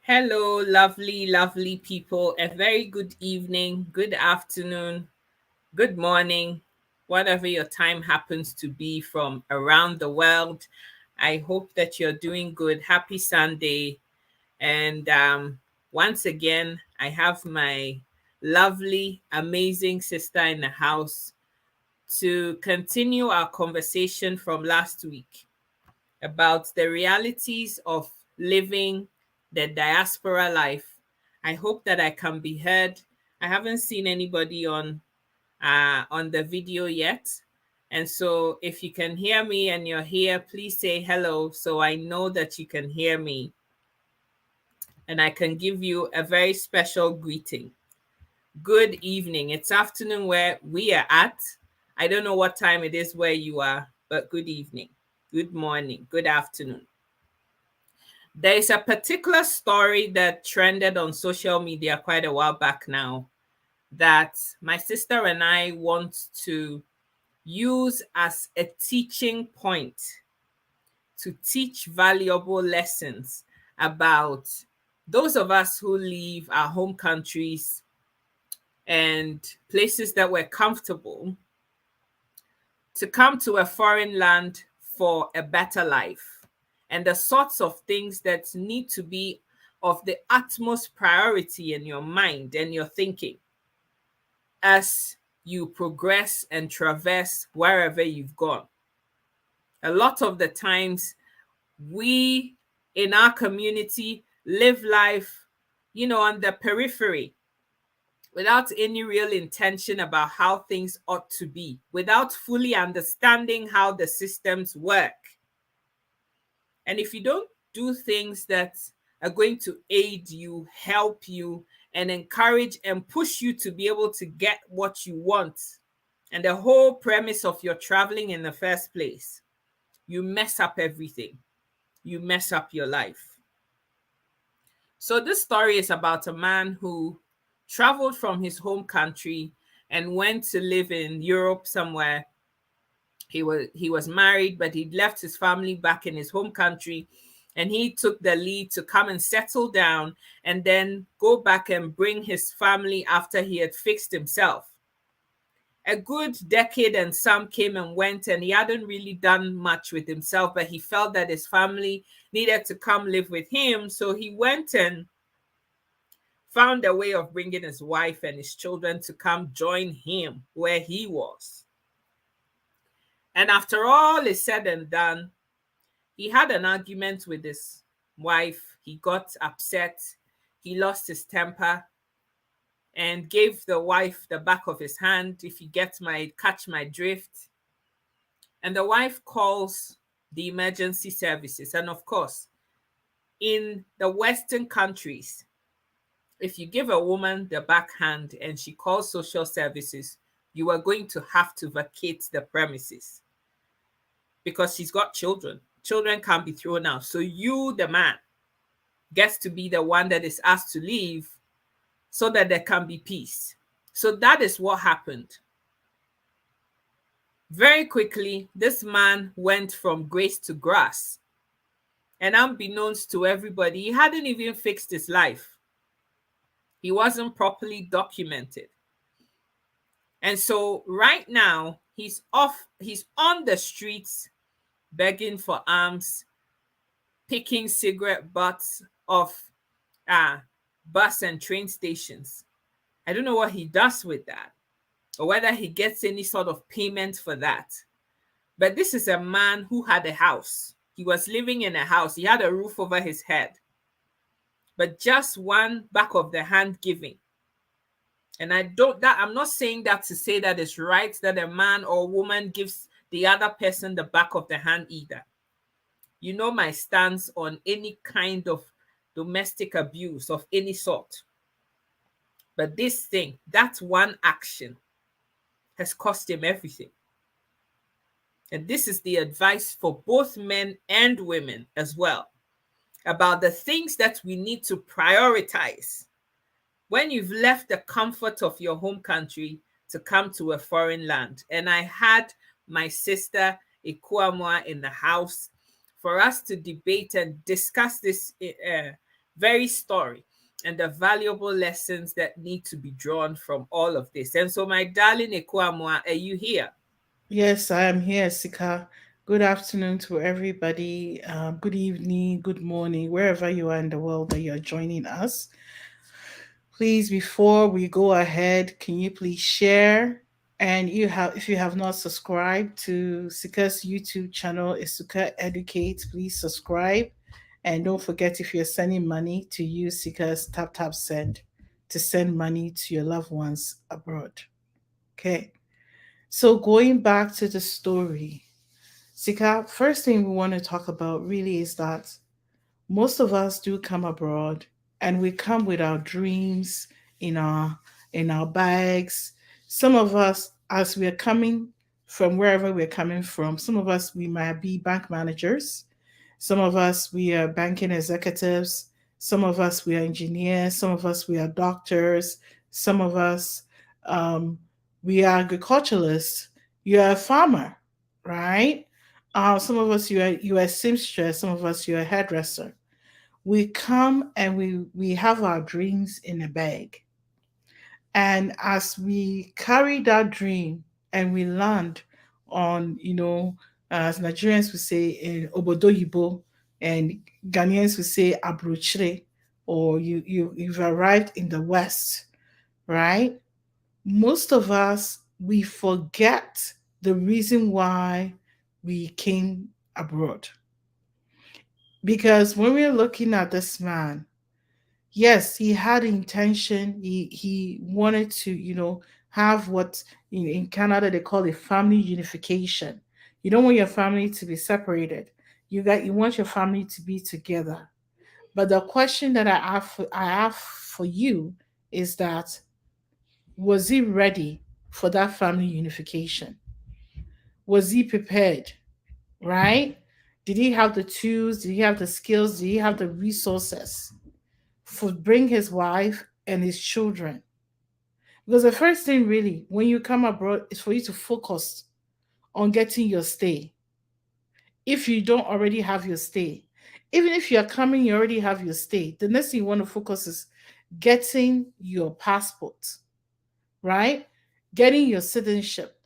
Hello, lovely, lovely people. A very good evening, good afternoon, good morning, whatever your time happens to be from around the world. I hope that you're doing good. Happy Sunday. And once again, I have my lovely, amazing sister in the house to continue our conversation from last week about the realities of living the diaspora life. I hope that I can be heard. I haven't seen anybody on the video yet. And so if you can hear me and you're here, please say hello so I know that you can hear me and I can give you a very special greeting. Good evening. It's afternoon where we are at. I don't know what time it is where you are, but good evening, good morning, good afternoon. There is a particular story that trended on social media quite a while back now that my sister and I want to use as a teaching point to teach valuable lessons about those of us who leave our home countries and places that were comfortable to come to a foreign land for a better life, and the sorts of things that need to be of the utmost priority in your mind and your thinking as you progress and traverse wherever you've gone. A lot of the times, we in our community live life, on the periphery without any real intention about how things ought to be, without fully understanding how the systems work. And if you don't do things that are going to aid you, help you, and encourage and push you to be able to get what you want, and the whole premise of your traveling in the first place, you mess up everything. You mess up your life. So this story is about a man who traveled from his home country and went to live in Europe somewhere. He was married, but he'd left his family back in his home country, and he took the lead to come and settle down and then go back and bring his family after he had fixed himself. A good decade and some came and went, and he hadn't really done much with himself, but he felt that his family needed to come live with him. So he went and found a way of bringing his wife and his children to come join him where he was. And after all is said and done, he had an argument with his wife. He got upset. He lost his temper and gave the wife the back of his hand, if you catch my drift. And the wife calls the emergency services. And of course, in the Western countries, if you give a woman the backhand and she calls social services, you are going to have to vacate the premises because she's got children. Children can't be thrown out. So you, the man, gets to be the one that is asked to leave so that there can be peace. So that is what happened. Very quickly, this man went from grace to grass. And unbeknownst to everybody, he hadn't even fixed his life. He wasn't properly documented. And so right now, he's on the streets begging for alms, picking cigarette butts off bus and train stations. I don't know what he does with that, or whether he gets any sort of payment for that. But this is a man who had a house. He was living in a house. He had a roof over his head. But just one back of the hand giving. And I'm not saying that to say that it's right that a man or woman gives the other person the back of the hand either. You know my stance on any kind of domestic abuse of any sort. But this thing, that one action, has cost him everything. And this is the advice for both men and women as well, about the things that we need to prioritize when you've left the comfort of your home country to come to a foreign land. And I had my sister Ikuamwa in the house for us to debate and discuss this very story and the valuable lessons that need to be drawn from all of this. And so, my darling Ekwamwa, are you here? Yes, I am here, Sika. Good afternoon to everybody. Good evening, good morning, wherever you are in the world that you're joining us. Please, before we go ahead, can you please share? And if you have not subscribed to Sika's YouTube channel, is Sika Educate, please subscribe. And don't forget, if you're sending money, to use Sika's Tap Tap Send to send money to your loved ones abroad. Okay. So going back to the story, Sika, first thing we want to talk about really is that most of us do come abroad and we come with our dreams in our in our bags. Some of us, as we're coming from wherever we're coming from, some of us we might be bank managers, some of us we are banking executives, some of us we are engineers, some of us we are doctors, some of us um, we are agriculturalists. You're a farmer, right? Some of us you are a seamstress, some of us you're a hairdresser. We come and we have our dreams in a bag, and as we carry that dream and we land on, as Nigerians would say in obodoyibo, and Ghanaians would say abrochre, or you've arrived in the west, right? Most of us, we forget the reason why we came abroad. Because when we're looking at this man, yes, he had intention. He wanted to, have what in Canada they call a family unification. You don't want your family to be separated. You want your family to be together. But the question that I have for you is that, was he ready for that family unification? Was he prepared? Right? Did he have the tools? Did he have the skills? Did he have the resources for bring his wife and his children? Because the first thing really when you come abroad is for you to focus on getting your stay. If you don't already have your stay, even if you're coming, you already have your stay. The next thing you want to focus is getting your passport, right? Getting your citizenship.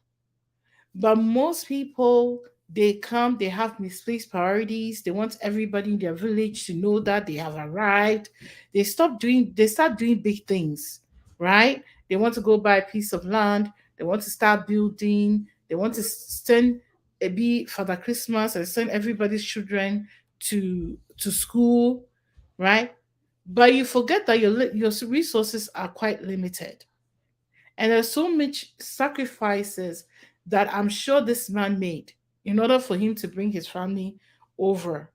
But most people, they come, they have misplaced priorities. They want everybody in their village to know that they have arrived. They start doing big things, right? They want to go buy a piece of land. They want to start building. They want to send a be Father Christmas and send everybody's children to school, right? But you forget that your resources are quite limited. And there's so much sacrifices that I'm sure this man made in order for him to bring his family over.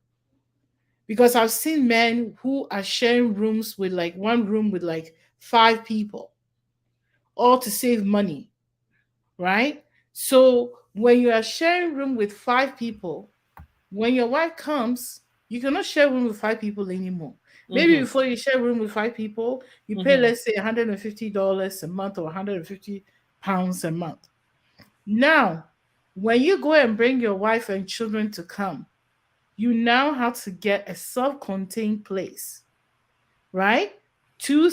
Because I've seen men who are sharing rooms with like one room with like five people, all to save money, right? So when you are sharing room with five people, when your wife comes, you cannot share room with five people anymore. Maybe Mm-hmm. before you share room with five people, you pay, Mm-hmm. let's say, $150 a month or £150 a month. Now, when you go and bring your wife and children to come, you now have to get a self-contained place, right? Two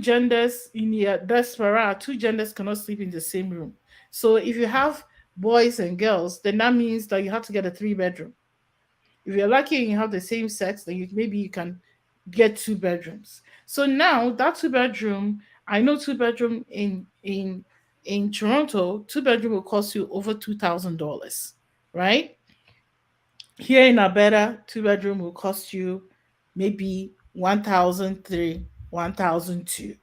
genders in the diaspora, two genders cannot sleep in the same room. So if you have boys and girls, then that means that you have to get a three-bedroom. If you're lucky and you have the same sex, then maybe you can get two bedrooms. So now that two-bedroom, I know two-bedroom in Toronto, two-bedroom will cost you over $2,000, right? Here in Alberta, two-bedroom will cost you maybe 1,003, 1,002,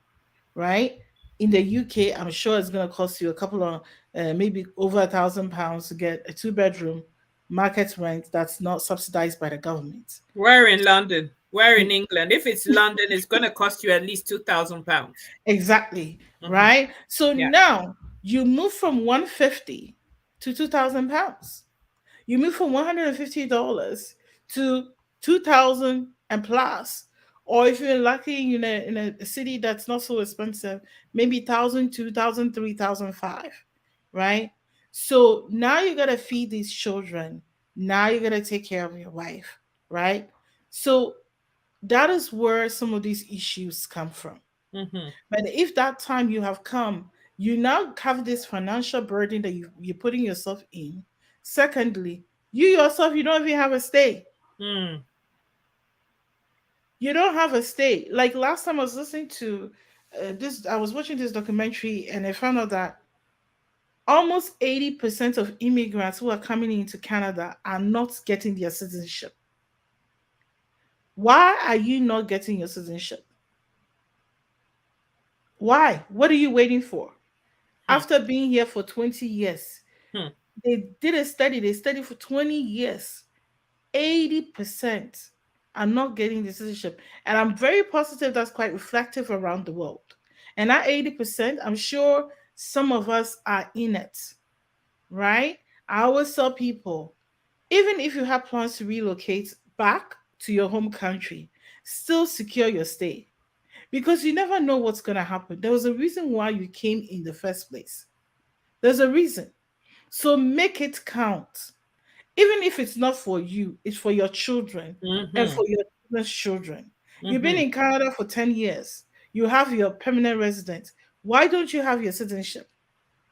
right? In the UK, I'm sure it's going to cost you a couple of maybe over £1,000 to get a two-bedroom market rent that's not subsidized by the government. Where in London? Where in England? If it's London, it's going to cost you at least £2,000. Exactly, Mm-hmm. right? So Yeah. now you move from 150 to £2,000. You move from $150 to 2,000 and plus. Or if you're lucky in a city that's not so expensive, maybe 1,000, 2,000, 3,005, right? So now you gotta feed these children. Now you gotta take care of your wife, right? So That is where some of these issues come from. Mm-hmm. But if that time you have come, you now have this financial burden that you're putting yourself in. Secondly, you yourself, you don't even have a stay. Mm. You don't have a stay. Like last time I was listening to I was watching this documentary and I found out that almost 80% of immigrants who are coming into Canada are not getting their citizenship. Why are you not getting your citizenship? Why? What are you waiting for? Hmm. After being here for 20 years, Hmm. they did a study, they studied for 20 years. 80% are not getting the citizenship. And I'm very positive that's quite reflective around the world. And that 80%, I'm sure some of us are in it, right? I always tell people, even if you have plans to relocate back to your home country, still secure your stay because you never know what's going to happen. There was a reason why you came in the first place. There's a reason. So make it count. Even if it's not for you, it's for your children and Mm-hmm. for your children's children. You've been Mm-hmm. in Canada for 10 years. You have your permanent residence. Why don't you have your citizenship?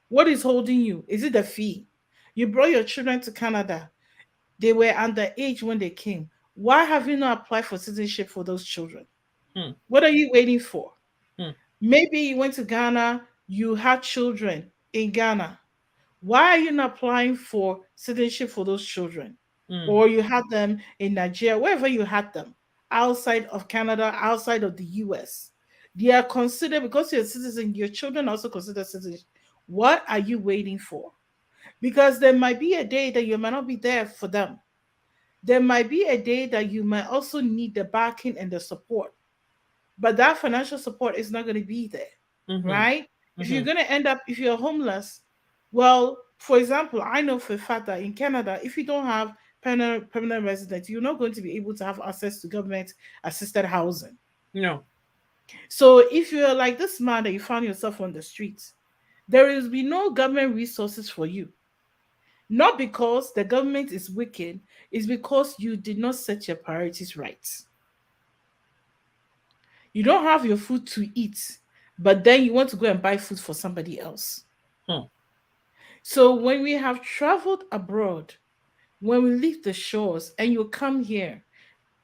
What is holding you? Is it the fee? You brought your children to Canada. They were underage when they came. Why have you not applied for citizenship for those children? Hmm. What are you waiting for? Hmm. Maybe you went to Ghana, you had children in Ghana. Why are you not applying for citizenship for those children? Hmm. Or you had them in Nigeria, wherever you had them, outside of Canada, outside of the US. They are considered, because you're a citizen, your children are also considered citizens. What are you waiting for? Because there might be a day that you might not be there for them. There might be a day that you might also need the backing and the support, but that financial support is not going to be there, Mm-hmm. right? If you're Mm-hmm. going to end up, if you're homeless, well, for example, I know for a fact that in Canada, if you don't have permanent residence, you're not going to be able to have access to government assisted housing. No. So if you're like this man that you found yourself on the streets, there will be no government resources for you. Not because the government is wicked, it's because you did not set your priorities right. You don't have your food to eat, but then you want to go and buy food for somebody else. Hmm. So when we have traveled abroad, when we leave the shores and you come here,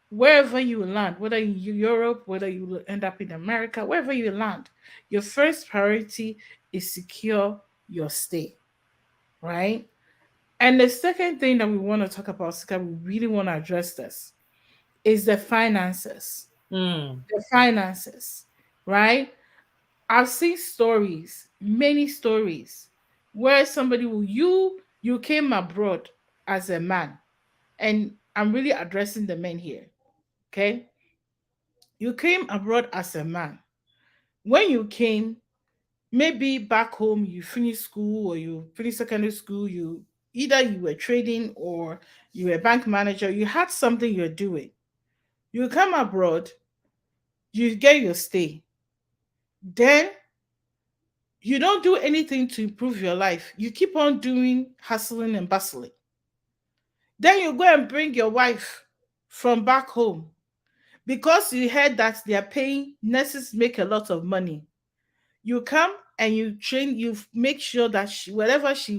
wherever you land, whether in Europe, whether you will end up in America, wherever you land, your first priority is secure your stay, right? And the second thing that we want to talk about, Sika, we really want to address this, is the finances. Hmm. The finances, right? I've seen stories, many stories, where somebody will you came abroad as a man, and I'm really addressing the men here. Okay, you came abroad as a man. When you came, maybe back home you finished school or you finished secondary school, you either you were trading or you were a bank manager, you had something you're doing. You come abroad, you get your stay. Then you don't do anything to improve your life. You keep on doing hustling and bustling. Then you go and bring your wife from back home because you heard that they are paying nurses make a lot of money. You come and you train, you make sure that whether she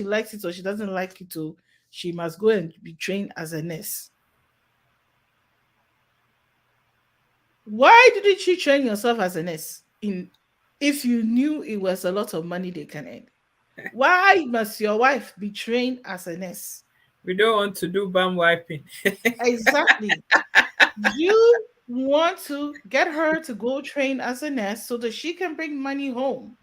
likes it or she doesn't like it, to she must go and be trained as a nurse. Why didn't you train yourself as a nurse in if you knew it was a lot of money they can earn? Why must your wife be trained as a nurse? We don't want to do bum wiping. Exactly. You want to get her to go train as a nurse so that she can bring money home,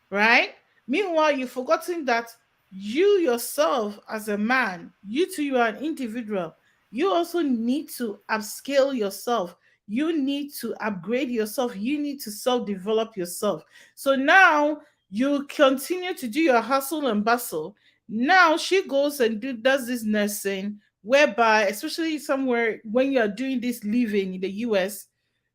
right? Meanwhile, you've forgotten that you yourself, as a man, you too, you are an individual. You also need to upscale yourself. You need to upgrade yourself. You need to self develop yourself. So now you continue to do your hustle and bustle. Now she goes and does this nursing, whereby, especially somewhere when you are doing this living in the US,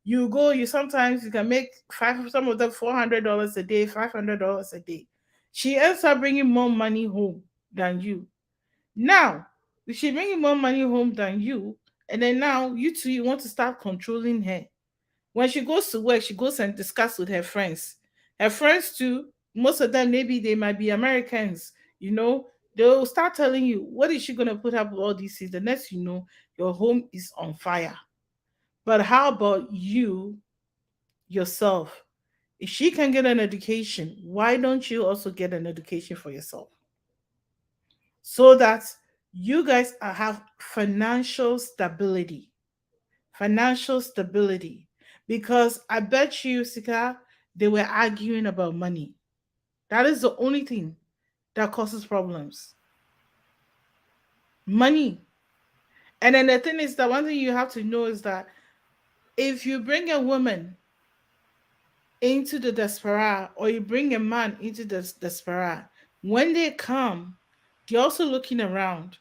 you go, you sometimes you can make five, some of them $400 a day, $500 a day. She ends up bringing more money home than you. Now, if she bringing more money home than you, And then now you two, you want to start controlling her. When she goes to work, she goes and discuss with her friends. Her friends too, most of them maybe they might be Americans, you know, they'll start telling you, what is she gonna put up with all these things? The next you know, your home is on fire. But how about you yourself? If she can get an education, why don't you also get an education for yourself? So that you guys have financial stability. Financial stability. Because I bet you, Sika, they were arguing about money. That is the only thing that causes problems. Money. And then the thing is that one thing you have to know is that if you bring a woman into the diaspora or you bring a man into the diaspora, when they come, they're also looking around,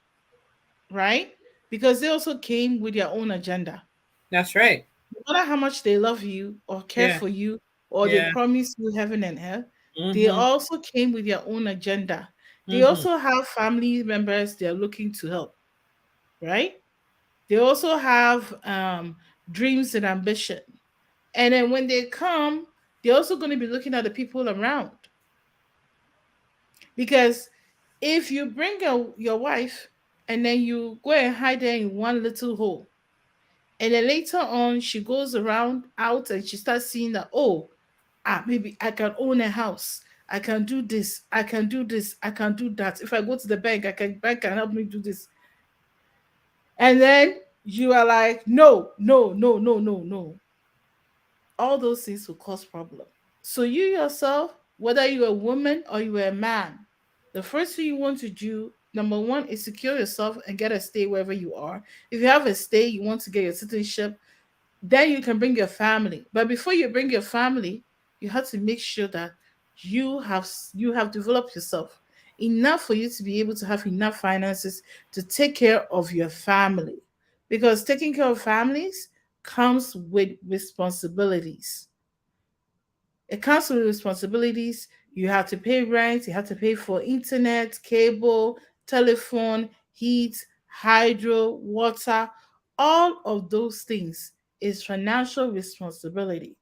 right? Because they also came with their own agenda. That's right. No matter how much they love you or care Yeah. for you or they Yeah. promise you heaven and hell, they Mm-hmm. also came with their own agenda. They Mm-hmm. also have family members they're looking to help, right? They also have dreams and ambition. And then when they come, they're also going to be looking at the people around. Because if you bring your wife and then you go and hide her in one little hole, and then later on she goes around out and she starts seeing that, oh, maybe I can own a house. I can do this. I can do this. I can do that. If I go to the bank, bank can help me do this. And then you are like, no, no, no, no, no, no. All those things will cause problem. So you yourself, whether you're a woman or you're a man, the first thing you want to do, number one, is secure yourself and get a stay wherever you are. If you have a stay, you want to get your citizenship, then you can bring your family. But before you bring your family, you have to make sure that you have developed yourself enough for you to be able to have enough finances to take care of your family. Because taking care of families comes with responsibilities. It comes with responsibilities. You have to pay rent, you have to pay for internet, cable, telephone, heat, hydro, water. All of those things is financial responsibility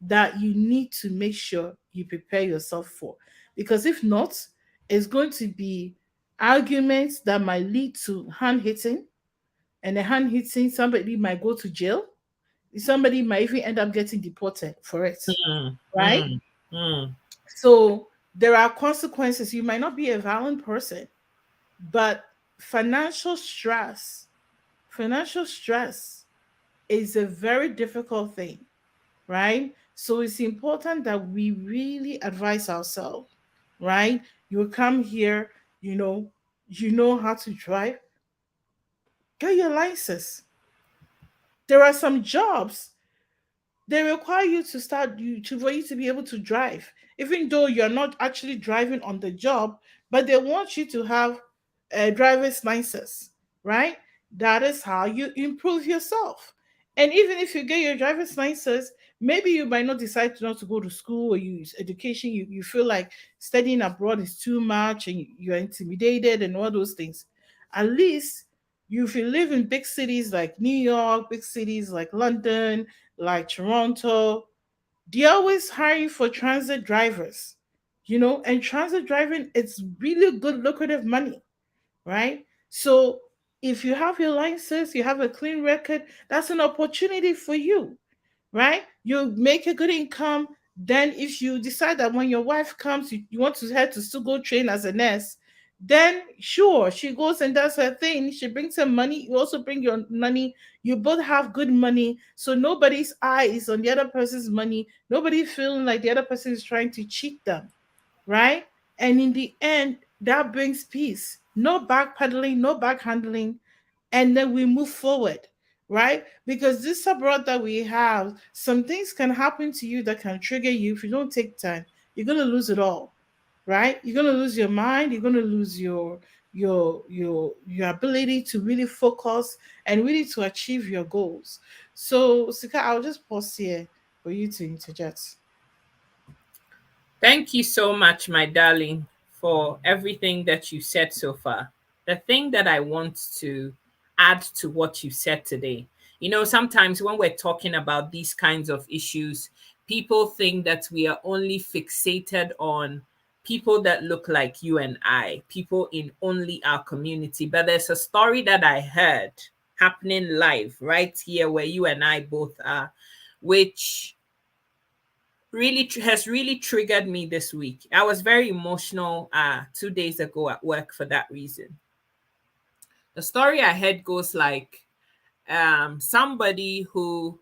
that you need to make sure you prepare yourself for. Because if not, it's going to be arguments that might lead to hand hitting, and the hand hitting, somebody might go to jail, somebody might even end up getting deported for it, Mm, right? mm, mm. So there are consequences. You might not be a violent person, but financial stress, financial stress is a very difficult thing, right? So it's important that we really advise ourselves, right? You come here, you know how to drive, get your license. There are some jobs they require you to start you to for you to be able to drive, even though you're not actually driving on the job, but they want you to have a driver's license, right? That is how you improve yourself. And even if you get your driver's license, maybe you might not decide not to go to school or use education. You feel like studying abroad is too much and you're intimidated and all those things. At least if you live in big cities like New York, big cities like London, like Toronto, they're always hiring for transit drivers, and transit driving, it's really good, lucrative money, right? So if you have your license, you have a clean record, that's an opportunity for you, right? You make a good income. Then, if you decide that when your wife comes, you want to her to still go train as a nurse, then sure, she goes and does her thing. She brings her money. You also bring your money. You both have good money. So nobody's eye is on the other person's money. Nobody feeling like the other person is trying to cheat them, right? And in the end, that brings peace. No backpedaling, no backhandling, and then we move forward, right? Because this abroad that we have, some things can happen to you that can trigger you. If you don't take time, you're gonna lose it all, right? You're gonna lose your mind. You're gonna lose your ability to really focus and really to achieve your goals. So, Sika, I'll just pause here for you to interject. Thank you so much, my darling, for everything that you said so far. The thing that I want to add to what you said today. You know, sometimes when we're talking about these kinds of issues, people think that we are only fixated on people that look like you and I, people in only our community. But there's a story that I heard happening live right here where you and I both are, which has really triggered me this week. I was very emotional 2 days ago at work for that reason. The story I heard goes like somebody whose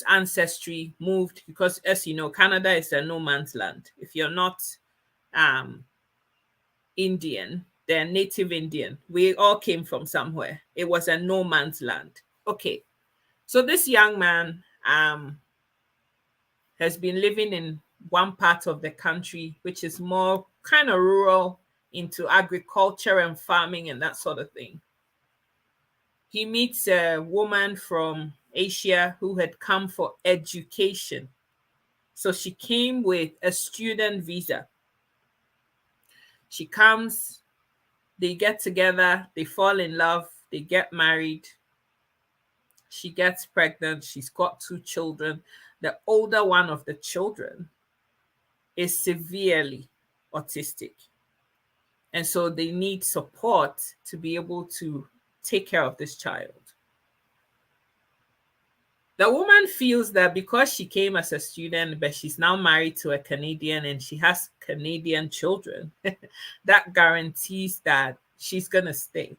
ancestry moved, because as you know, Canada is a no man's land. If you're not um Indian, they're native Indian. We all came from somewhere. It was a no man's land. Okay. So this young man has been living in one part of the country, which is more kind of rural, into agriculture and farming and that sort of thing. He meets a woman from Asia who had come for education. So she came with a student visa. She comes, they get together, they fall in love, they get married. She gets pregnant, she's got 2 children. The older one of the children is severely autistic. And so they need support to be able to take care of this child. The woman feels that because she came as a student, but she's now married to a Canadian and she has Canadian children, that guarantees that she's going to stay.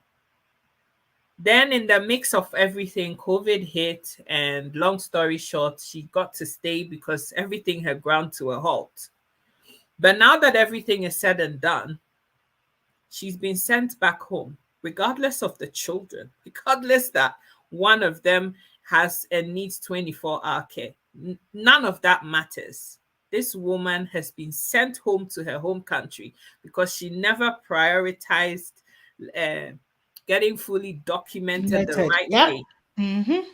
Then, in the mix of everything, COVID hit, and long story short, she got to stay because everything had ground to a halt. But now that everything is said and done, she's been sent back home, regardless of the children, regardless that one of them has and needs 24-hour care. None of that matters. This woman has been sent home to her home country because she never prioritized getting fully documented the right way. Mm-hmm.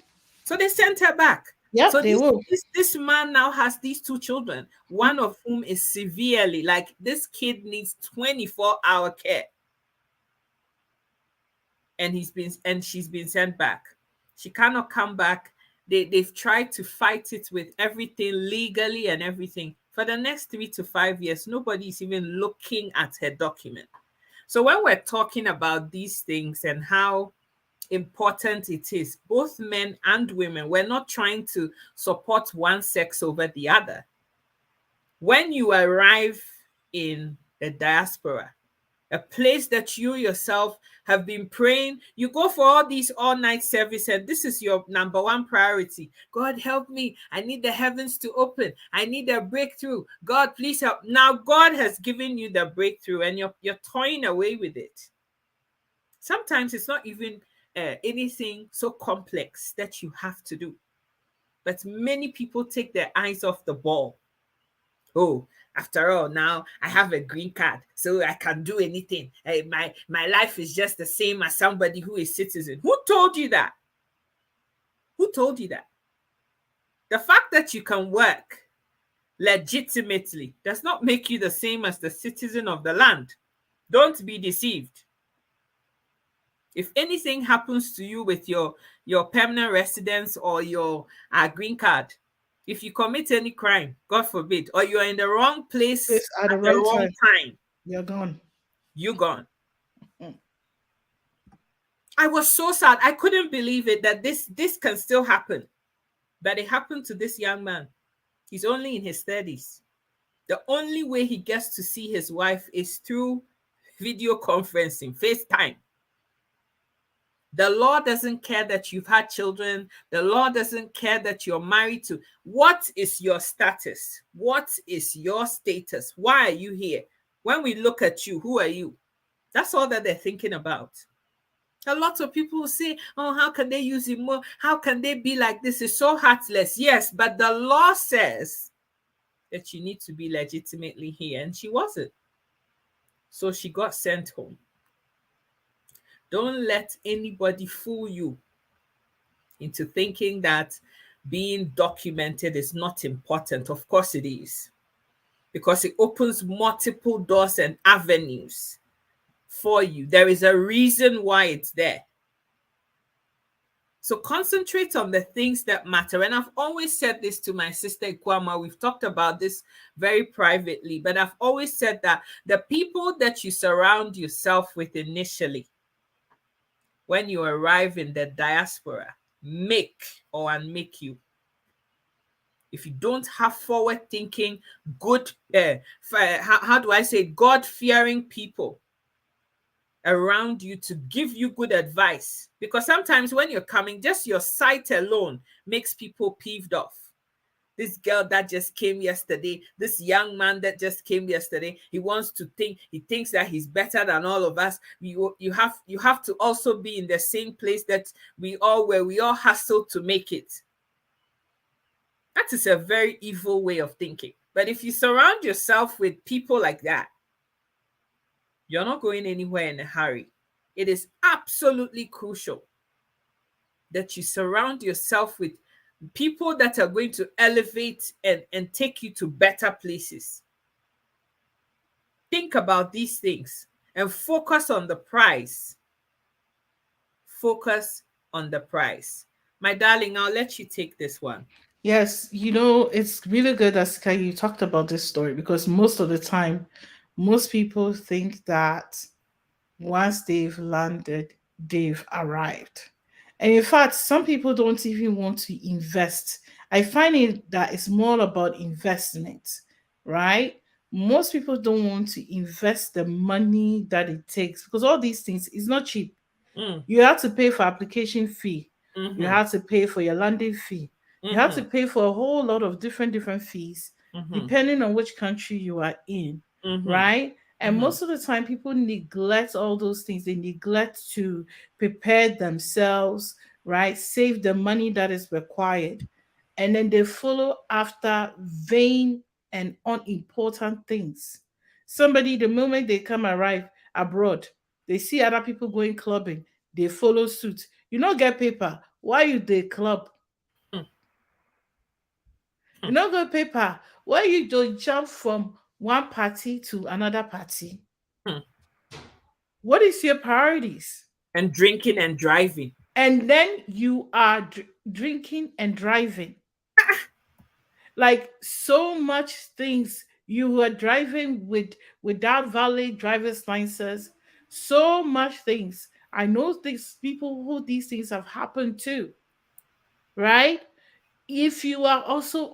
So they sent her back. Yep, So they will. this man now has these 2 children, one of whom is severely, like, this kid needs 24-hour care. And she's been sent back. She cannot come back. They've tried to fight it with everything legally and everything. For the next 3 to 5 years, nobody's even looking at her document. So when we're talking about these things and how important it is, both men and women, we're not trying to support one sex over the other. When you arrive in the diaspora, a place that you yourself have been praying, you go for all these all-night service, and this is your number one priority. God, help me. I need the heavens to open. I need a breakthrough. God, please help. Now God has given you the breakthrough, and you're toying away with it. Sometimes it's not even anything so complex that you have to do. But many people take their eyes off the ball. Oh, after all, now I have a green card, so I can do anything. My life is just the same as somebody who is citizen. Who told you that? Who told you that? The fact that you can work legitimately does not make you the same as the citizen of the land. Don't be deceived. If anything happens to you with your permanent residence or your green card, if you commit any crime, God forbid, or you're in the wrong place At the at the right wrong time, you're gone. you're gone. I was so sad. I couldn't believe it that this can still happen. But it happened to this young man. He's only in his 30s. The only way he gets to see his wife is through video conferencing, FaceTime. The law doesn't care that you've had children. The law doesn't care that you're married to. What is your status? What is your status? Why are you here? When we look at you, who are you? That's all that they're thinking about. A lot of people say, oh, how can they use it more? How can they be like this? It's so heartless. Yes, but the law says that you need to be legitimately here, and she wasn't. So she got sent home. Don't let anybody fool you into thinking that being documented is not important. Of course it is, because it opens multiple doors and avenues for you. There is a reason why it's there. So concentrate on the things that matter. And I've always said this to my sister Ikwama. We've talked about this very privately, but I've always said that the people that you surround yourself with initially, when you arrive in the diaspora, make or unmake you. If you don't have forward thinking, good, how do I say, God fearing people around you to give you good advice, because sometimes when you're coming, just your sight alone makes people peeved off. This girl that just came yesterday, this young man that just came yesterday, he thinks that he's better than all of us. You have to also be in the same place that we all were. We all hustled to make it. That is a very evil way of thinking. But if you surround yourself with people like that, you're not going anywhere in a hurry. It is absolutely crucial that you surround yourself with people that are going to elevate and take you to better places. Think about these things and focus on the prize. Focus on the prize. My darling, I'll let you take this one. Yes, it's really good that Sky, you talked about this story, because most of the time, most people think that once they've landed, they've arrived. And in fact, some people don't even want to invest. I find it that it's more about investment, right? Most people don't want to invest the money that it takes, because all these things is not cheap. Mm. You have to pay for application fee. You Mm-hmm. have to pay for your landing fee. You have to pay for a whole lot of different fees, depending on which country you are in, right? And most of the time, people neglect all those things. They neglect to prepare themselves, right? Save the money that is required. And then they follow after vain and unimportant things. Somebody, the moment they come arrive abroad, they see other people going clubbing, they follow suit. You don't get paper. Why you the club? You don't get paper. Why you don't jump from one party to another party? What is your priorities? And drinking and driving. And then you are drinking and driving. Like so much things. You were driving without valid driver's license. So much things. I know these people who these things have happened to, right? If you are also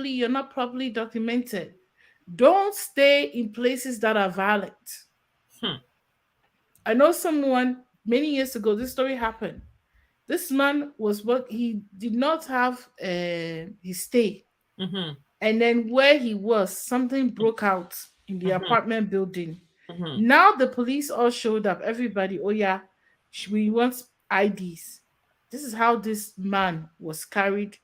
you're not properly documented. Don't stay in places that are violent. I know someone many years ago, this story happened. This man he did not have his stay. And then where he was, something broke out in the apartment building. Now the police all showed up. Everybody, oh yeah, we want IDs. This is how this man was carried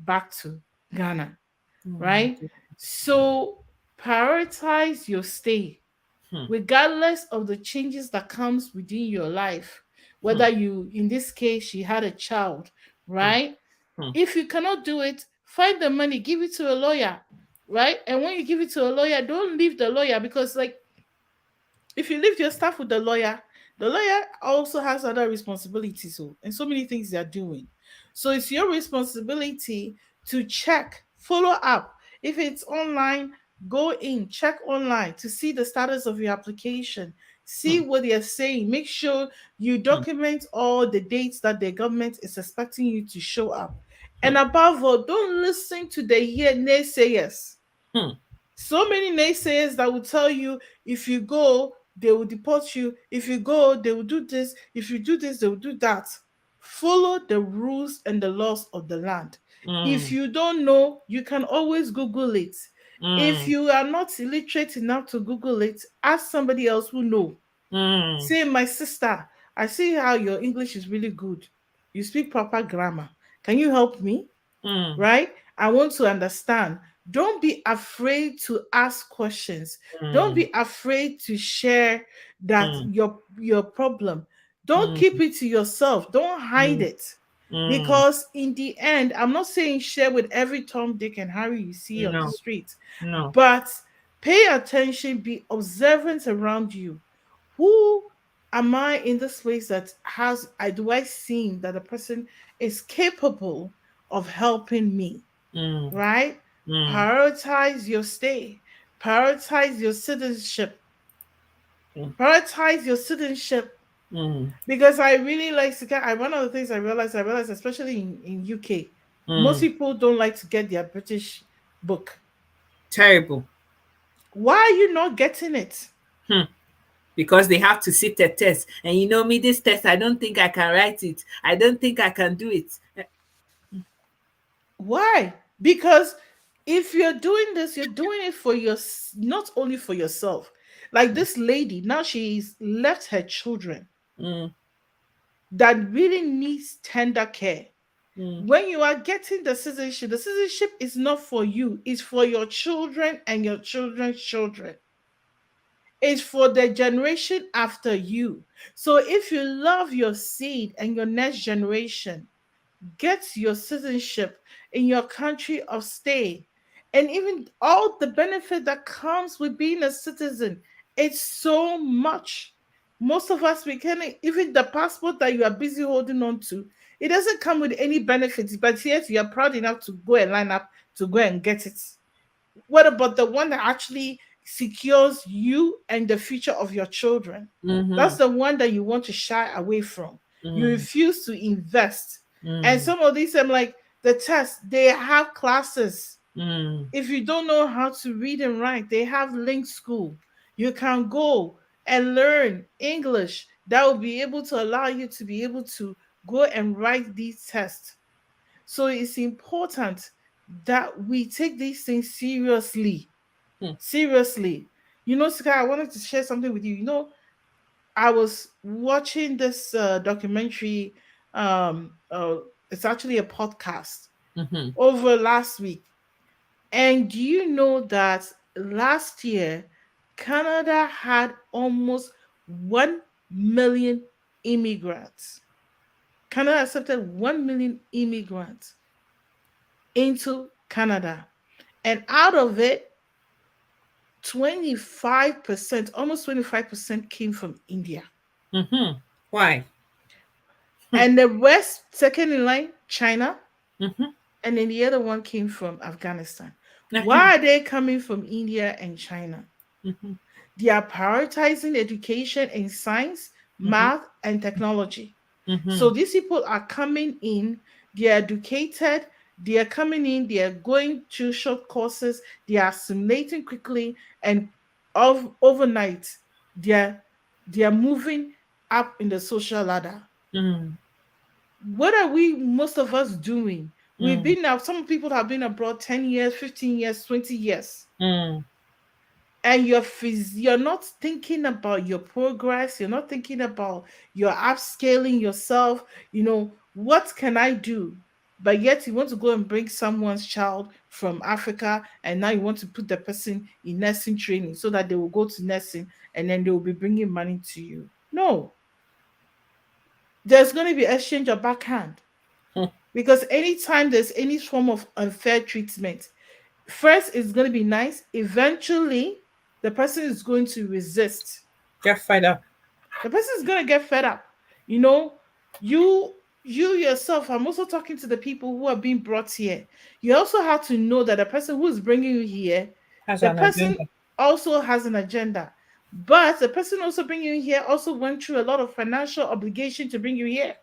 back to Ghana, right? So prioritize your stay, regardless of the changes that comes within your life. Whether you, in this case, she had a child, right? If you cannot do it, find the money, give it to a lawyer, right? And when you give it to a lawyer, don't leave the lawyer, because like if you leave your stuff with the lawyer also has other responsibilities, and so many things they're doing. So it's your responsibility to check, follow up. If it's online, go in, check online to see the status of your application, see what they're saying. Make sure you document all the dates that the government is expecting you to show up. And above all, don't listen to the naysayers. So many naysayers that will tell you if you go, they will deport you. If you go, they will do this. If you do this, they will do that. Follow the rules and the laws of the land. If you don't know, you can always Google it. If you are not illiterate enough to Google it, ask somebody else who know. Say, my sister, I see how your English is really good. You speak proper grammar. Can you help me? Right? I want to understand. Don't be afraid to ask questions. Don't be afraid to share that your problem. Don't keep it to yourself. Don't hide it. Because in the end, I'm not saying share with every Tom, Dick, and Harry you see on the street. No. But pay attention, be observant around you. Who am I in this place that has I do I seem that a person is capable of helping me, mm, right? mm, Prioritize your stay, prioritize your citizenship, mm, prioritize your citizenship. mm, Because I really like to get, one of the things I realized, especially in UK, most mm. people don't like to get their British book. Terrible. Why are you not getting it? Hmm. Because they have to sit a test. And you know me, this test, I don't think I can write it. I don't think I can do it. Why? Because if you're doing this, you're doing it for your, not only for yourself. Like this lady, now she's left her children Mm, that really needs tender care. mm, When you are getting the citizenship is not for you, it's for your children and your children's children. It's for the generation after you. So if you love your seed and your next generation, get your citizenship in your country of stay. And even all the benefit that comes with being a citizen, it's so much. Most of us, we can even the passport that you are busy holding on to, it doesn't come with any benefits, but yet you are proud enough to go and line up to go and get it. What about the one that actually secures you and the future of your children? mm-hmm, That's the one that you want to shy away from. You mm, refuse to invest. And mm, some of these, I'm like, the test, they have classes. mm, If you don't know how to read and write, they have link school. You can go and learn English that will be able to allow you to be able to go and write these tests. So it's important that we take these things seriously. mm, Seriously. You know, Sky, I wanted to share something with you. You know, I was watching this documentary. It's actually a podcast mm-hmm, over last week. And do you know that last year, Canada had almost 1 million immigrants? Canada accepted 1 million immigrants into Canada. And out of it, 25%, almost 25% came from India. mm-hmm. Why? And the rest, second in line, China. Mm-hmm. And then the other one came from Afghanistan. Mm-hmm. Why are they coming from India and China? Mm-hmm. They are prioritizing education in science, Mm-hmm. math, and technology. Mm-hmm. So these people are coming in, they are educated, they are coming in, they are going to short courses, they are assimilating quickly, and overnight, they are, they are moving up in the social ladder. Mm, What are we, most of us, doing? We've mm, been now, some people have been abroad 10 years, 15 years, 20 years. mm, And you're not thinking about your progress, you're not thinking about your upscaling yourself, what can I do? But yet you want to go and bring someone's child from Africa, and now you want to put the person in nursing training so that they will go to nursing and then they will be bringing money to you. No, there's going to be exchange of backhand. mm. Because anytime there's any form of unfair treatment, first it's going to be nice, eventually the person is going to resist. Get fed up. The person is going to get fed up. you know you you yourself, I'm also talking to the people who are being brought here. You also have to know that the person who is bringing you here, Has the an person agenda. also has an agenda, but the person also bringing you here also went through a lot of financial obligation to bring you here.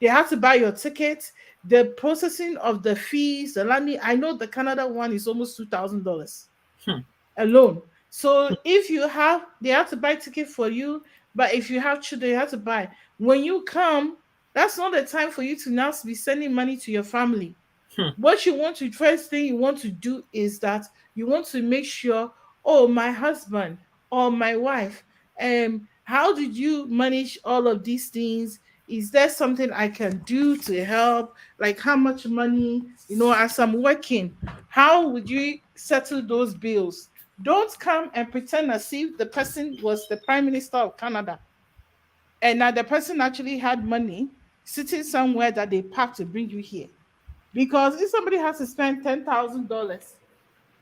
They have to buy your ticket, the processing of the fees, the landing. I know the Canada one is almost $2,000 Hmm. alone. So if you have, they have to buy ticket for you. But if you have children, they have to buy. When you come, that's not the time for you to now be sending money to your family. Hmm. What you want to, first thing you want to do is that you want to make sure, oh, my husband or my wife, how did you manage all of these things? Is there something I can do to help? Like how much money, as I'm working, how would you settle those bills? Don't come and pretend as if the person was the prime minister of Canada and now the person actually had money sitting somewhere that they packed to bring you here. Because if somebody has to spend $10,000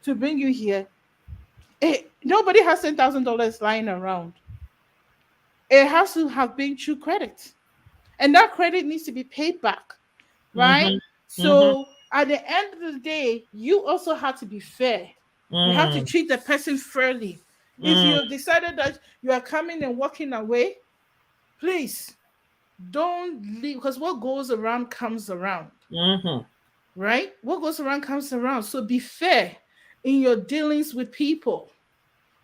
to bring you here, nobody has $10,000 lying around. It has to have been through credit. And that credit needs to be paid back, right? Mhm. Mhm. So at the end of the day, you also have to be fair. You have to Mm. treat the person fairly. If you Mm. have decided that you are coming and walking away, please don't leave, because what goes around comes around, Mhm. right? What goes around comes around. So be fair in your dealings with people,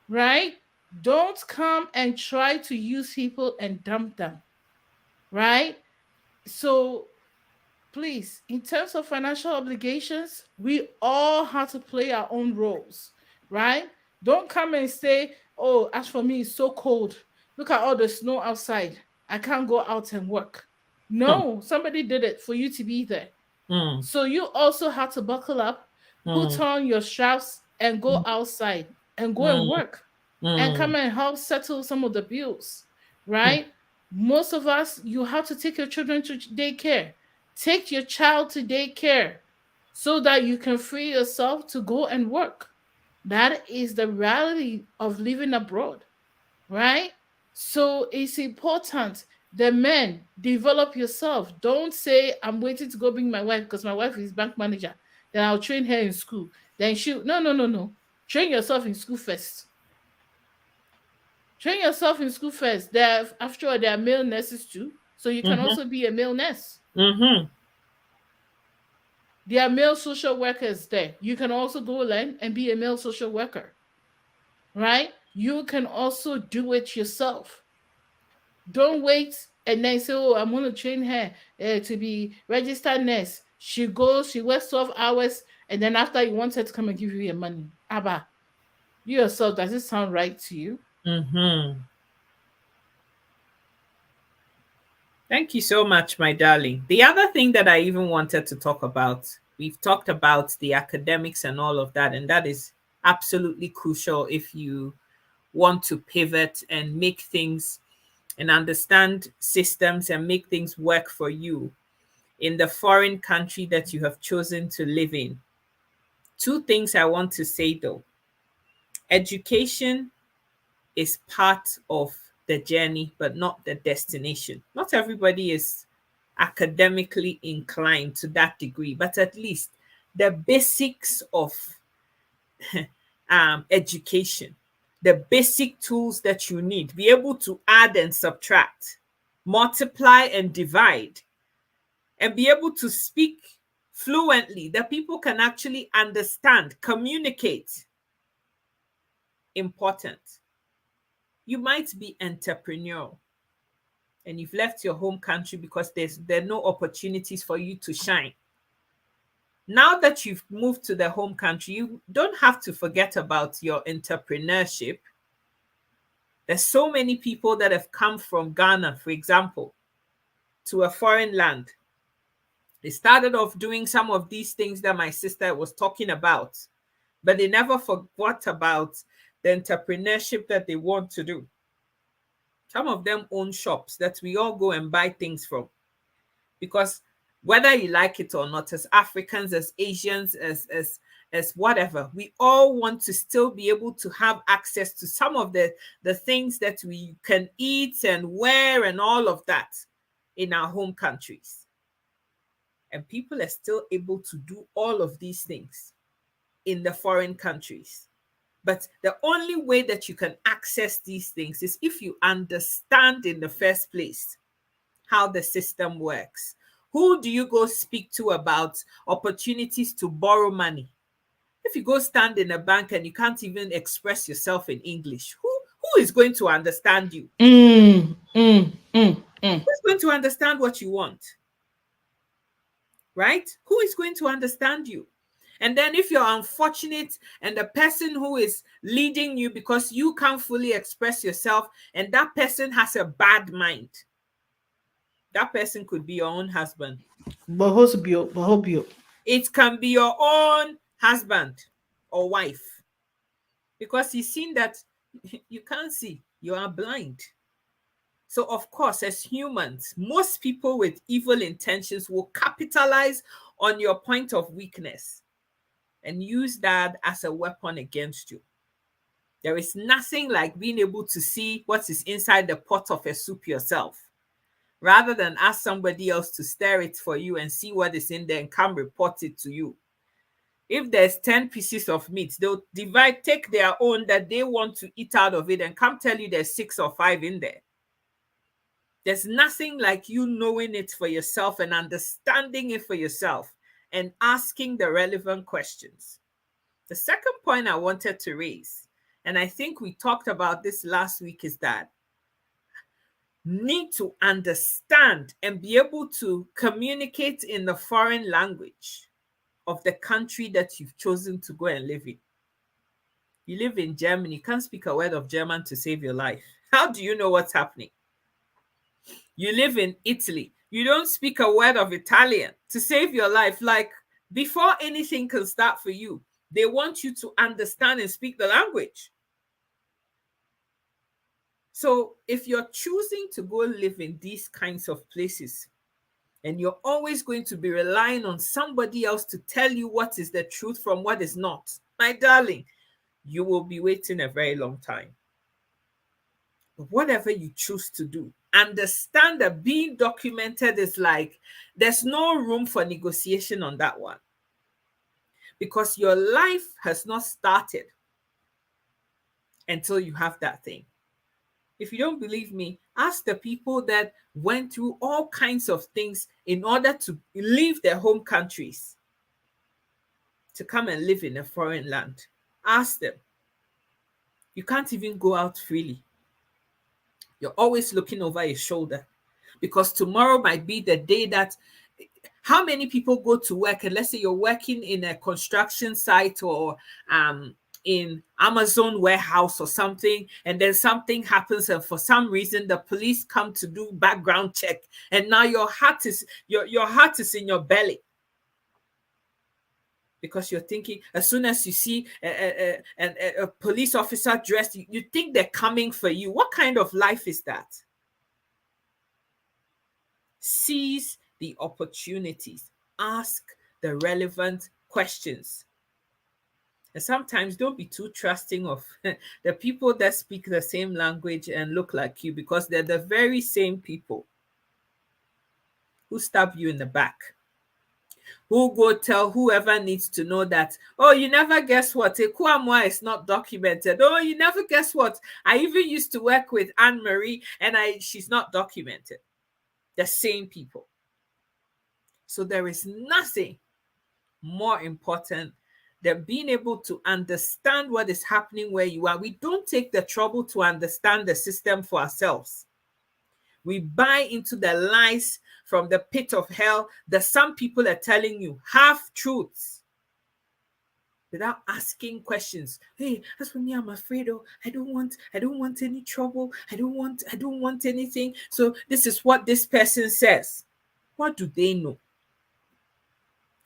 right? Don't come and try to use people and dump them, right? So please, in terms of financial obligations, we all have to play our own roles, right? Don't come and say, oh, as for me, it's so cold. Look at all the snow outside. I can't go out and work. Hmm. No, somebody did it for you to be there. Mm. So you also have to buckle up, put Mm. on your straps, and go outside and go and Mm. work and Mm. come and help settle some of the bills, Mm. right? Most of us, you have to take your children to daycare. Take your child to daycare so that you can free yourself to go and work. That is the reality of living abroad, right? So it's important. The men, develop yourself. Don't say, I'm waiting to go bring my wife because my wife is bank manager. Then I'll train her in school. Then she, no, no, no, no. Train yourself in school first. Train yourself in school first. After all, there are male nurses too. So you can Mhm. also be a male nurse. Mhm. There are male social workers there. You can also go learn and be a male social worker, right? You can also do it yourself. Don't wait and then say, oh, I'm going to train her to be registered nurse. She goes, she works 12 hours, and then after you want her to come and give you your money. Abba, you yourself, does it sound right to you? Mhm. Thank you so much, my darling. The other thing that I even wanted to talk about, we've talked about the academics and all of that, and that is absolutely crucial if you want to pivot and make things and understand systems and make things work for you in the foreign country that you have chosen to live in. Two things I want to say though: education is part of the journey, but not the destination. Not everybody is academically inclined to that degree, but at least the basics of education, the basic tools that you need, be able to add and subtract, multiply and divide, and be able to speak fluently that people can actually understand, communicate. Important. You might be entrepreneurial and you've left your home country because there are no opportunities for you to shine. Now that you've moved to the home country, you don't have to forget about your entrepreneurship. There's so many people that have come from Ghana, for example, to a foreign land. They started off doing some of these things that my sister was talking about, but they never forgot about the entrepreneurship that they want to do. Some of them own shops that we all go and buy things from, because whether you like it or not, as Africans, as Asians, as whatever, we all want to still be able to have access to some of the things that we can eat and wear and all of that in our home countries. And people are still able to do all of these things in the foreign countries. But the only way that you can access these things is if you understand in the first place how the system works. Who do you go speak to about opportunities to borrow money? If you go stand in a bank and you can't even express yourself in English, who is going to understand you? Mm, mm, mm, mm. Who's going to understand what you want? Right? Who is going to understand you? And then if you're unfortunate and the person who is leading you, because you can't fully express yourself and that person has a bad mind, that person could be your own husband. Bahosbio, bahobio. It can be your own husband or wife, because he's seen that you can't see, you are blind. So, of course, as humans, most people with evil intentions will capitalize on your point of weakness and use that as a weapon against you. There is nothing like being able to see what is inside the pot of a soup yourself, rather than ask somebody else to stir it for you and see what is in there and come report it to you. If there's 10 pieces of meat, they'll divide, take their own that they want to eat out of it, and come tell you there's 6 or 5 in there. There's nothing like you knowing it for yourself and understanding it for yourself and asking the relevant questions. The second point I wanted to raise, and I think we talked about this last week, is that need to understand and be able to communicate in the foreign language of the country that you've chosen to go and live in. You live in Germany, you can't speak a word of German to save your life. How do you know what's happening? You live in Italy, you don't speak a word of Italian to save your life. Like, before anything can start for you, they want you to understand and speak the language. So if you're choosing to go live in these kinds of places, and you're always going to be relying on somebody else to tell you what is the truth from what is not, my darling, you will be waiting a very long time. But whatever you choose to do, understand that being documented is like, there's no room for negotiation on that one. Because your life has not started until you have that thing. If you don't believe me, ask the people that went through all kinds of things in order to leave their home countries to come and live in a foreign land. Ask them. You can't even go out freely. You're always looking over your shoulder, because tomorrow might be the day that, how many people go to work, and let's say you're working in a construction site or in Amazon warehouse or something, and then something happens, and for some reason the police come to do background check, and now your heart is in your belly, because you're thinking, as soon as you see a police officer dressed, you think they're coming for you. What kind of life is that? Seize the opportunities. Ask the relevant questions. And sometimes don't be too trusting of the people that speak the same language and look like you, because they're the very same people who stab you in the back, who go tell whoever needs to know that, oh, you never guess what, Ekwamwa is not documented. Oh, you never guess what, I even used to work with Anne-Marie and she's not documented. The same people. So there is nothing more important than being able to understand what is happening where you are. We don't take the trouble to understand the system for ourselves. We buy into the lies from the pit of hell that some people are telling you, half truths, without asking questions. Hey, as for me, I'm afraid. Oh, I don't want any trouble. I don't want anything. So this is what this person says. What do they know?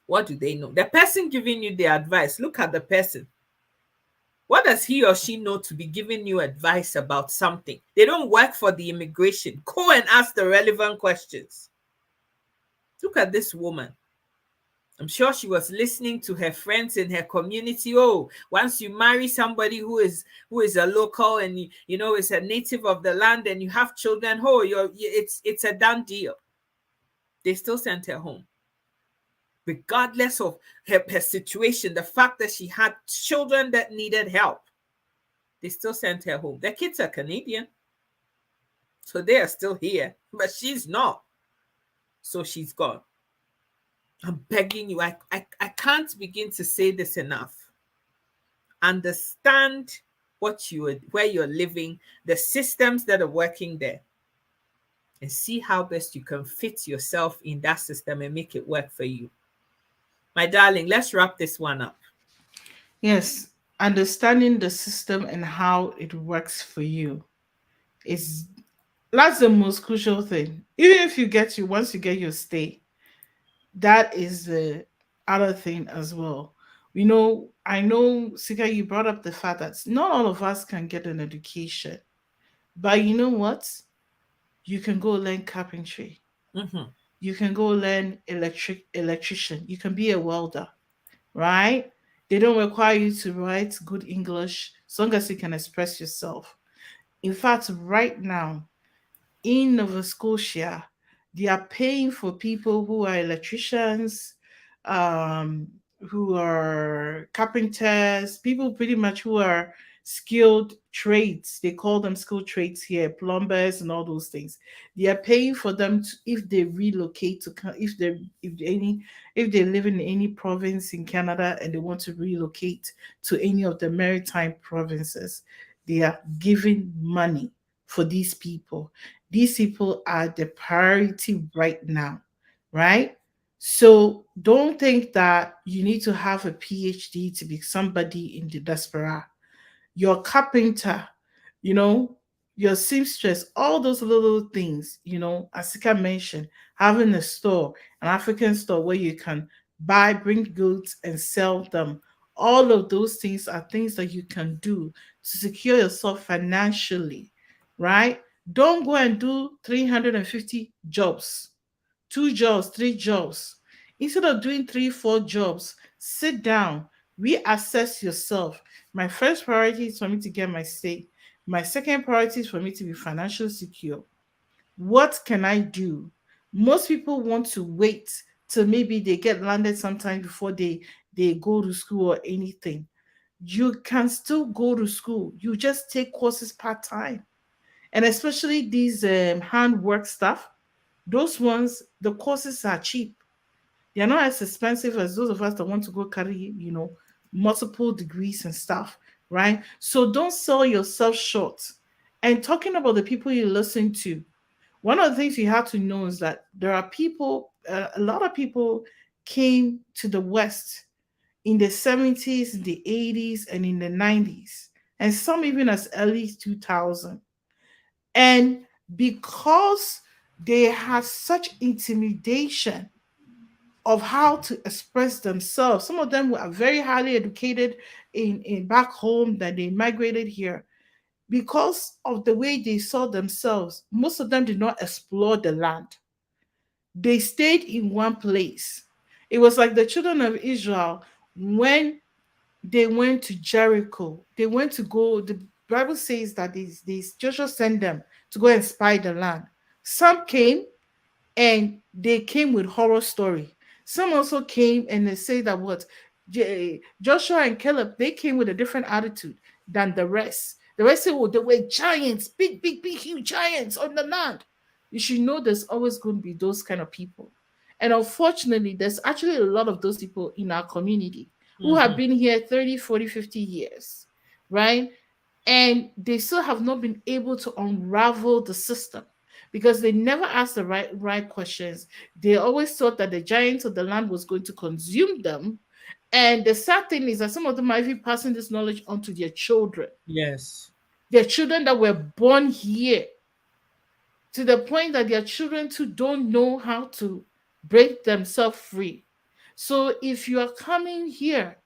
What do they know? The person giving you the advice, look at the person. What does he or she know to be giving you advice about something? They don't work for the immigration. Go and ask the relevant questions. Look at this woman. I'm sure she was listening to her friends in her community. Oh, once you marry somebody who is a local and you know is a native of the land and you have children, oh, it's a done deal. They still sent her home. Regardless of her situation, the fact that she had children that needed help, they still sent her home. Their kids are Canadian, so they are still here, but she's not. So she's gone. I'm begging you, I can't begin to say this enough. Understand where you're living, the systems that are working there, and see how best you can fit yourself in that system and make it work for you. My darling, let's wrap this one up. Yes, understanding the system and how it works for you is that's the most crucial thing. Even if once you get your stay, that is the other thing as well. I know, Sika, you brought up the fact that not all of us can get an education, but you know what? You can go learn carpentry. Mm-hmm. You can go learn electrician. You can be a welder, right? They don't require you to write good English as long as you can express yourself. In fact, right now in Nova Scotia, they are paying for people who are electricians, um, who are carpenters, people pretty much who are skilled trades. They call them skilled trades here, plumbers and all those things. They are paying for them to, if they relocate to, if they live in any province in Canada and they want to relocate to any of the maritime provinces, they are giving money for these people. These people are the priority right now, right? So don't think that you need to have a PhD to be somebody in the diaspora. Your carpenter, you know, your seamstress, all those little things, as Sika mentioned, having a store, an African store where you can buy, bring goods and sell them. All of those things are things that you can do to secure yourself financially, right? Don't go and do 350 jobs, two jobs, three jobs. Instead of doing three, four jobs, sit down, reassess yourself. My first priority is for me to get my stay. My second priority is for me to be financially secure. What can I do? Most people want to wait till maybe they get landed sometime before they go to school or anything. You can still go to school. You just take courses part time. And especially these handwork stuff, those ones, the courses are cheap. They're not as expensive as those of us that want to go carry, multiple degrees and stuff, right? So don't sell yourself short. And talking about the people you listen to, one of the things you have to know is that there are people, a lot of people came to the West in the 70s, in the 80s, and in the 90s, and some even as early as 2000. And because they had such intimidation of how to express themselves, some of them were very highly educated in back home, that they migrated here. Because of the way they saw themselves, most of them did not explore the land. They stayed in one place. It was like the children of Israel when they went to Jericho. They went to go, the Bible says that Joshua sent them to go and spy the land. Some came and they came with horror story. Some also came and they say that what Joshua and Caleb, they came with a different attitude than the rest. The rest said, "Oh, they were giants, big, big, big, huge giants on the land." You should know there's always going to be those kind of people. And unfortunately, there's actually a lot of those people in our community who have Mm-hmm. been here 30, 40, 50 years, right? And they still have not been able to unravel the system because they never asked the right questions. They always thought that the giants of the land was going to consume them. And the sad thing is that some of them might be passing this knowledge on to Yes. their children that were born here, to the point that their children too don't know how to break themselves free. So if you are coming here,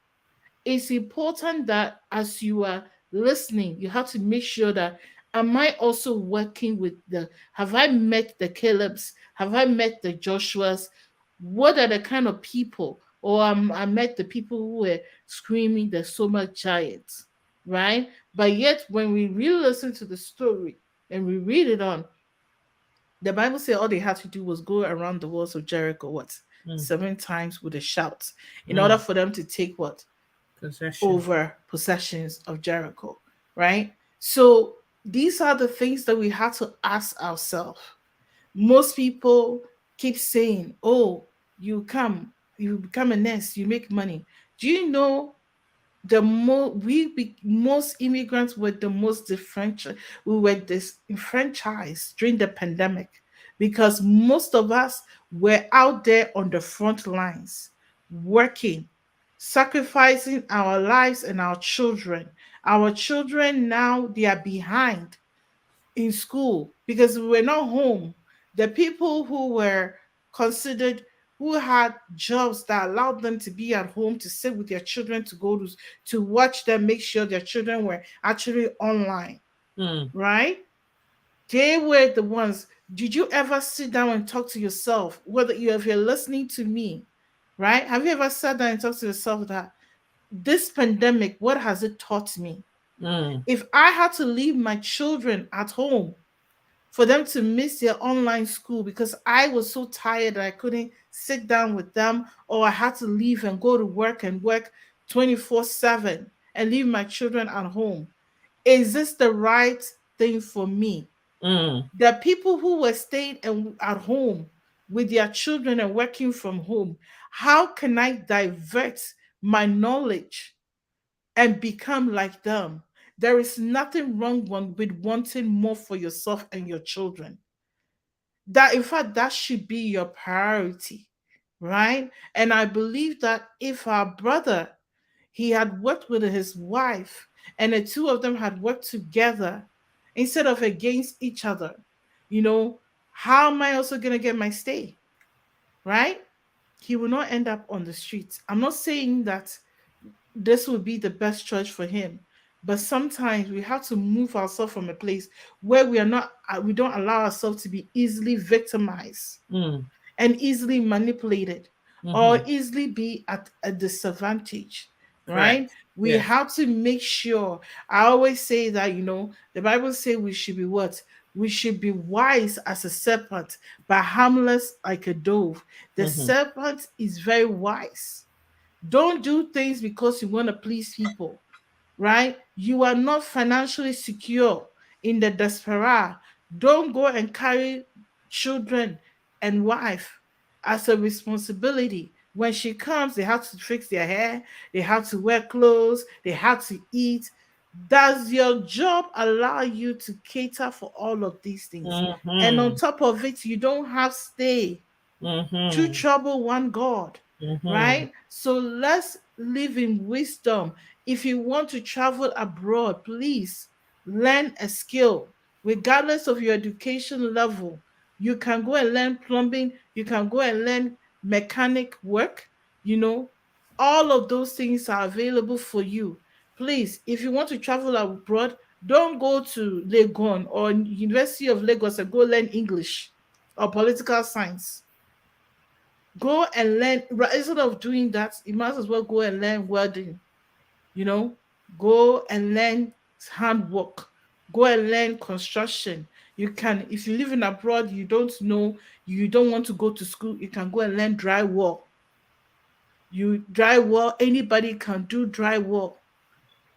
it's important that as you are listening, you have to make sure that, am I also working with have I met the Calebs? Have I met the Joshuas? What are the kind of people? Or I met the people who were screaming the Soma giants, right? But yet, when we really listen to the story and we read it on, the Bible said all they had to do was go around the walls of Jericho, what? Mm. 7 times with a shout, in order Mm. for them to take what? Possession. Over possessions of Jericho, right? So these are the things that we have to ask ourselves. Most people keep saying, "Oh, you become a nurse, you make money." Do you know most immigrants were the most differential. We were disenfranchised during the pandemic because most of us were out there on the front lines working, sacrificing our lives and our children. Our children now, they are behind in school because we were not home. The people who were considered, who had jobs that allowed them to be at home, to sit with their children, to watch them, make sure their children were actually online, Mm. right? They were the ones. Did you ever sit down and talk to yourself, whether if you're listening to me, right? Have you ever sat down and talked to yourself that this pandemic, what has it taught me? Mm. If I had to leave my children at home for them to miss their online school because I was so tired that I couldn't sit down with them, or I had to leave and go to work and work 24/7 and leave my children at home, is this the right thing for me? Mm. The people who were staying at home with their children and working from home, how can I divert my knowledge and become like them? There is nothing wrong with wanting more for yourself and your children. That, in fact, that should be your priority, right? And I believe that if our brother, he had worked with his wife and the two of them had worked together instead of against each other, you know, how am I also going to get my stay, right? He will not end up on the streets. I'm not saying that this would be the best choice for him, but sometimes we have to move ourselves from a place where we are not, we don't allow ourselves to be easily victimized Mm. and easily manipulated or Mm-hmm. easily be at a disadvantage, right? Correct. We Yes. have to make sure. I always say that, the Bible says we should be what? We should be wise as a serpent, but harmless like a dove. The Mm-hmm. serpent is very wise. Don't do things because you want to please people, right? You are not financially secure in the diaspora. Don't go and carry children and wife as a responsibility. When she comes, they have to fix their hair, they have to wear clothes, they have to eat. Does your job allow you to cater for all of these things? And on Mm-hmm. top of it, you don't have stay. Two Mm-hmm. trouble, one God, Mm-hmm. right? So let's live in wisdom. If you want to travel abroad, please learn a skill, regardless of your education level. You can go and learn plumbing, you can go and learn mechanic work, you know, all of those things are available for you. Please, if you want to travel abroad, don't go to Legon or University of Lagos and go learn English or political science. Go and learn, instead of doing that, you might as well go and learn welding, you know, go and learn handwork, go and learn construction. You can, if you live in abroad, you don't know, you don't want to go to school, you can go and learn drywall. You drywall, anybody can do drywall.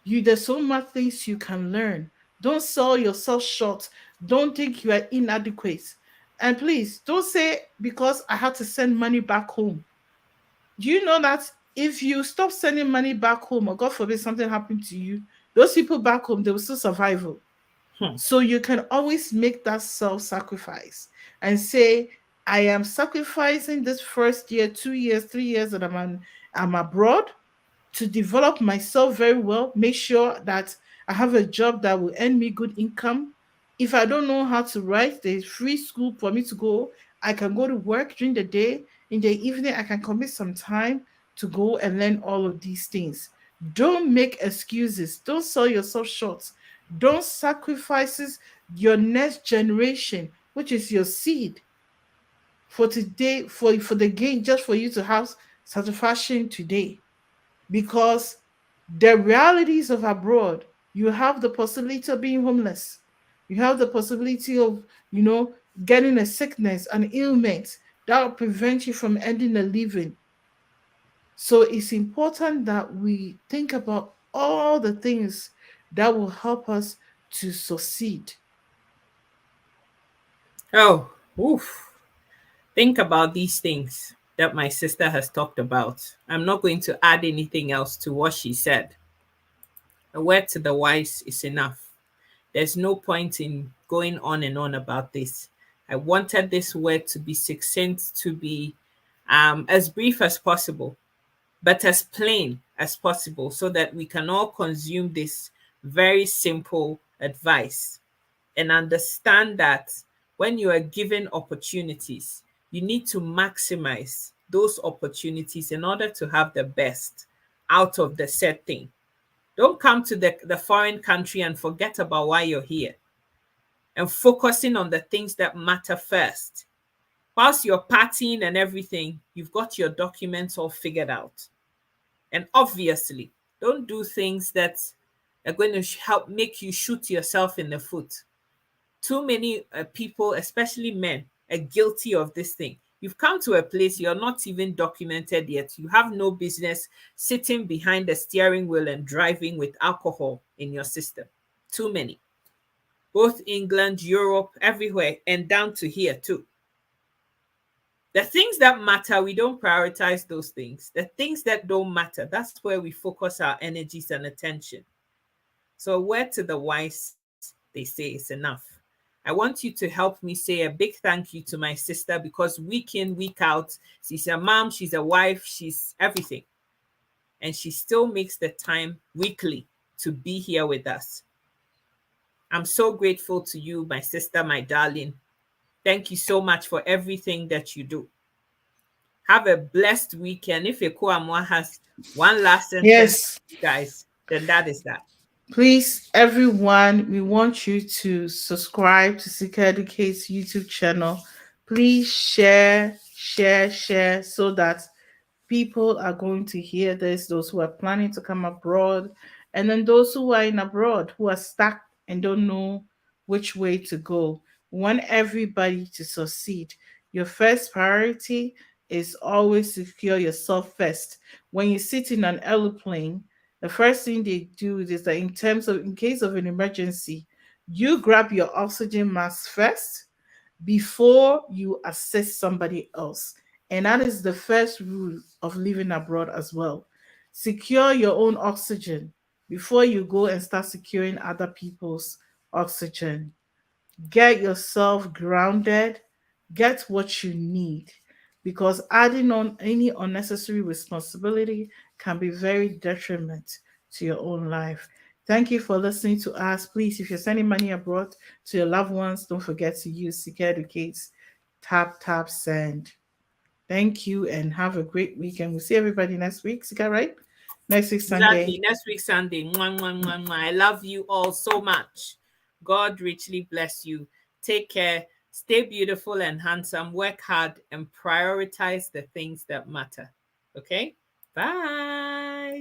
There's so much things you can learn. Don't sell yourself short. Don't think you are inadequate. And please don't say because I had to send money back home. Do you know that if you stop sending money back home, or God forbid something happened to you, those people back home, they will still survive. Oh. Hmm. So you can always make that self-sacrifice and say, I am sacrificing this first year, 2 years, 3 years that I'm abroad to develop myself very well, make sure that I have a job that will earn me good income. If I don't know how to write, there's free school for me to go. I can go to work during the day. In the evening, I can commit some time to go and learn all of these things. Don't make excuses. Don't sell yourself short. Don't sacrifice your next generation, which is your seed, for today, for the gain, just for you to have satisfaction today. Because the realities of abroad, you have the possibility of being homeless. You have the possibility of, getting a sickness, an ailment that will prevent you from earning a living. So it's important that we think about all the things that will help us to succeed. Oh, oof. Think about these things that my sister has talked about. I'm not going to add anything else to what she said. A word to the wise is enough. There's no point in going on and on about this. I wanted this word to be succinct, to be as brief as possible, but as plain as possible, so that we can all consume this very simple advice and understand that when you are given opportunities, you need to maximize those opportunities in order to have the best out of the said thing. Don't come to the foreign country and forget about why you're here and focusing on the things that matter first. Whilst you're partying and everything, you've got your documents all figured out. And obviously, don't do things that are going to help make you shoot yourself in the foot. Too many people, especially men, are guilty of this thing. You've come to a place you're not even documented yet. You have no business sitting behind the steering wheel and driving with alcohol in your system. Too many. Both England, Europe, everywhere, and down to here too. The things that matter, we don't prioritize those things. The things that don't matter, that's where we focus our energies and attention. So, a word to the wise, they say it's enough. I want you to help me say a big thank you to my sister, because week in, week out, she's a mom, she's a wife, she's everything. And she still makes the time weekly to be here with us. I'm so grateful to you, my sister, my darling. Thank you so much for everything that you do. Have a blessed weekend. If Ekuamwa has one last sentence, Yes. guys, then that is that. Please, everyone, we want you to subscribe to Seeker Educate's YouTube channel. Please share, so that people are going to hear this, those who are planning to come abroad, and then those who are in abroad who are stuck and don't know which way to go. We want everybody to succeed. Your first priority is always secure yourself first. When you sit in an aeroplane, the first thing they do is that in case of an emergency, you grab your oxygen mask first before you assist somebody else. And that is the first rule of living abroad as well. Secure your own oxygen before you go and start securing other people's oxygen. Get yourself grounded, get what you need, because adding on any unnecessary responsibility can be very detriment to your own life. Thank you for listening to us. Please, if you're sending money abroad to your loved ones, don't forget to use Seeker Educate's tap send. Thank you and have a great weekend. We'll see everybody next week. Seeker, right? Next week Exactly. Sunday. Next week, Sunday. Mwah, mwah, mwah, mwah. I love you all so much. God richly bless you. Take care. Stay beautiful and handsome. Work hard and prioritize the things that matter. Okay? Bye.